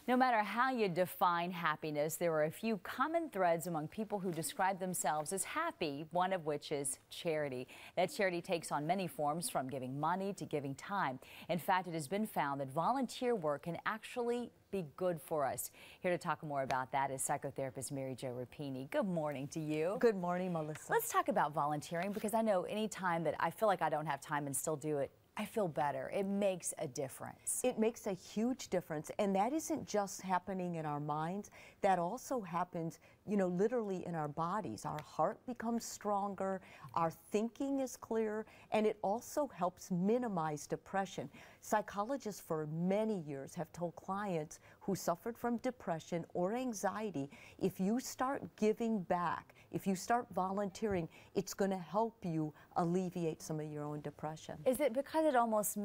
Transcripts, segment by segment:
No matter how you define happiness, there are a few common threads among people who describe themselves as happy, one of which is charity. That charity takes on many forms, from giving money to giving time. In fact, it has been found that volunteer work can actually be good for us. Here to talk more about that is psychotherapist Jo Rapini. Good morning to you. Good morning, Melissa. Let's talk about volunteering, because I know any time that I feel like I don't have time and still do it, I feel better. It makes a difference. It makes a huge difference, and that isn't just happening in our minds. That also happens, literally in our bodies. Our heart becomes stronger, our thinking is clearer, and it also helps minimize depression. Psychologists for many years have told clients who suffered from depression or anxiety, if you start giving back, if you start volunteering, it's going to help you alleviate some of your own depression. Is it because it almost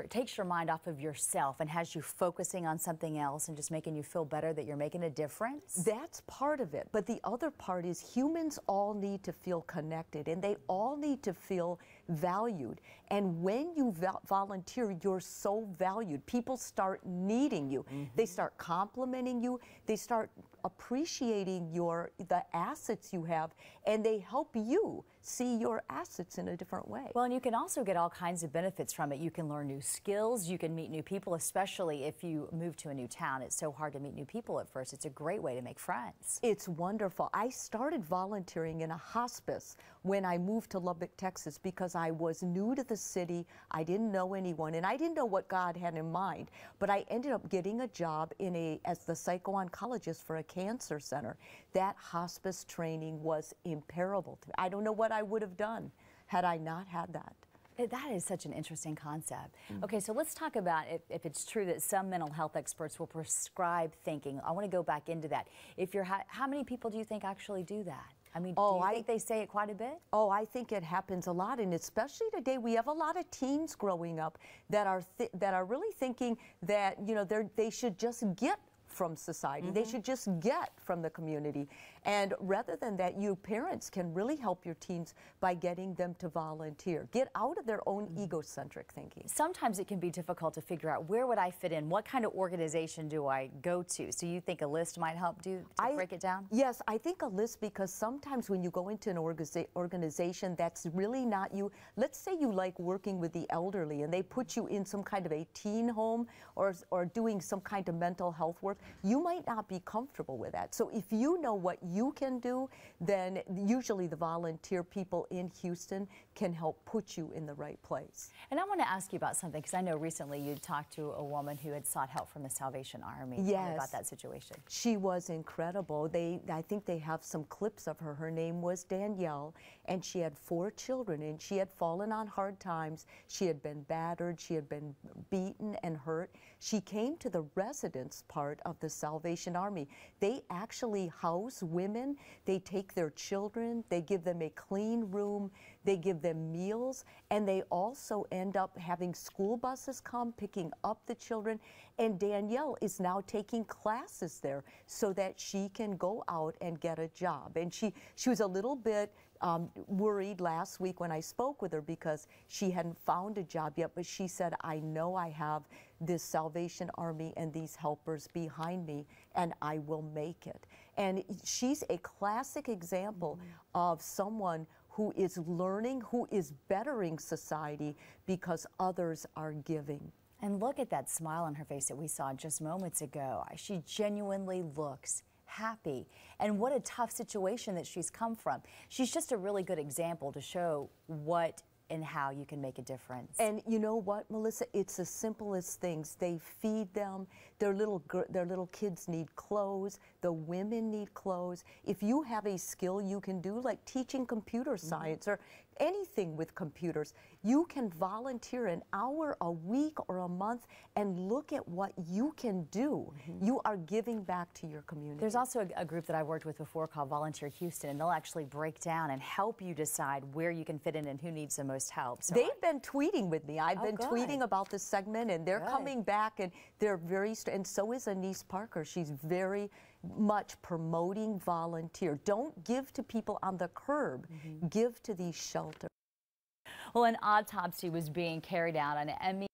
takes your mind off of yourself and has you focusing on something else and just making you feel better that you're making a difference? That's part of it. But the other part is humans all need to feel connected, and they all need to feel valued. And when you volunteer, you're so valued. People start needing you. They start complimenting you. They start appreciating the assets you have, and they help you see your assets in a different way. Well, and you can also get all kinds of benefits from it. You can learn new skills, you can meet new people, especially if you move to a new town. It's so hard to meet new people at first. It's a great way to make friends. It's wonderful. I started volunteering in a hospice when I moved to Lubbock, Texas, because I was new to the city. I didn't know anyone, and I didn't know what God had in mind, but I ended up getting a job as the psycho-oncologist for a cancer center. That hospice training was imperishable to me. I don't know what I would have done had I not had that. That is such an interesting concept. Okay, so let's talk about if it's true that some mental health experts will prescribe thinking. I want to go back into that. How many people do you think actually do that? I mean, do you think they say it quite a bit? Oh, I think it happens a lot, and especially today, we have a lot of teens growing up that are really thinking that they should just get from society. They should just get from the community. And rather than that, you parents can really help your teens by getting them to volunteer. Get out of their own egocentric thinking. Sometimes it can be difficult to figure out, where would I fit in? What kind of organization do I go to? So you think a list might help to break it down? Yes, I think a list, because sometimes when you go into an organization that's really not you, let's say you like working with the elderly and they put you in some kind of a teen home or doing some kind of mental health work, you might not be comfortable with that. So if you know what you can do, then usually the volunteer people in Houston can help put you in the right place. And I want to ask you about something, because I know recently you talked to a woman who had sought help from the Salvation Army. Yes. Tell me about that situation. She was incredible. I think they have some clips of her. Her name was Danielle, and she had 4 children, and she had fallen on hard times. She had been battered. She had been beaten and hurt. She came to the residence part of the Salvation Army. They actually house women. They take their children. They give them a clean room. They give them meals, and they also end up having school buses come picking up the children. And Danielle is now taking classes there so that she can go out and get a job. And she was a little bit worried last week when I spoke with her, because she hadn't found a job yet, but she said, I know I have this Salvation Army and these helpers behind me, and I will make it. And she's a classic example of someone who is learning, who is bettering society because others are giving. And look at that smile on her face that we saw just moments ago. She genuinely looks happy. And what a tough situation that she's come from. She's just a really good example to show what and how you can make a difference. And you know what, Melissa? It's as simple as things. They feed them. Their little kids need clothes. The women need clothes. If you have a skill you can do, like teaching computer science or anything with computers, you can volunteer an hour a week or a month and look at what you can do. You are giving back to your community. There's also a group that I worked with before called Volunteer Houston, and they'll actually break down and help you decide where you can fit in and who needs the most help. So they've been tweeting with me. I've been tweeting about this segment, and they're coming back, and they're and so is Anise Parker. She's very much promoting volunteer. Don't give to people on the curb. Give to these shelters. Well, an autopsy was being carried out on Emmy